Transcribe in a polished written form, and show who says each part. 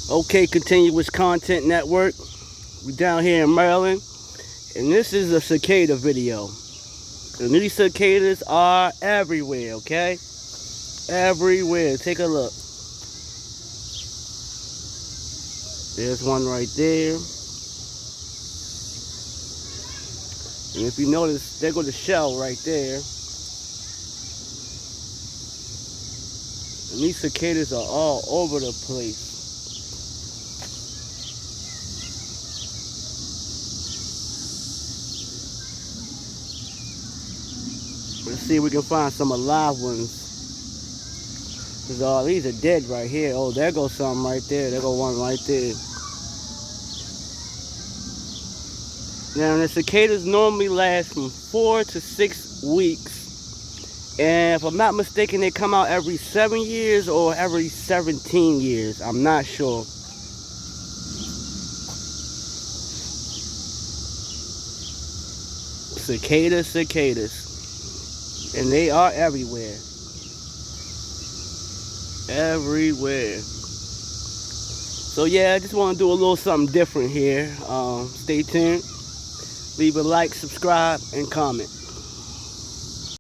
Speaker 1: Okay, Continuous Content Network. We down here in Maryland, and this is a cicada video. And these cicadas are everywhere, okay? Everywhere. Take a look. There's one right there. And if you notice, there goes the shell right there. And these cicadas are all over the place. Let's see if we can find some alive ones. Cause all these are dead right here. Oh, there goes some right there. There goes one right there. Now, the cicadas normally last from 4 to 6 weeks. And if I'm not mistaken, they come out every 7 years or every 17 years. I'm not sure. Cicadas. And they are everywhere. Everywhere. So yeah, I just want to do a little something different here. Stay tuned. Leave a like, subscribe, and comment.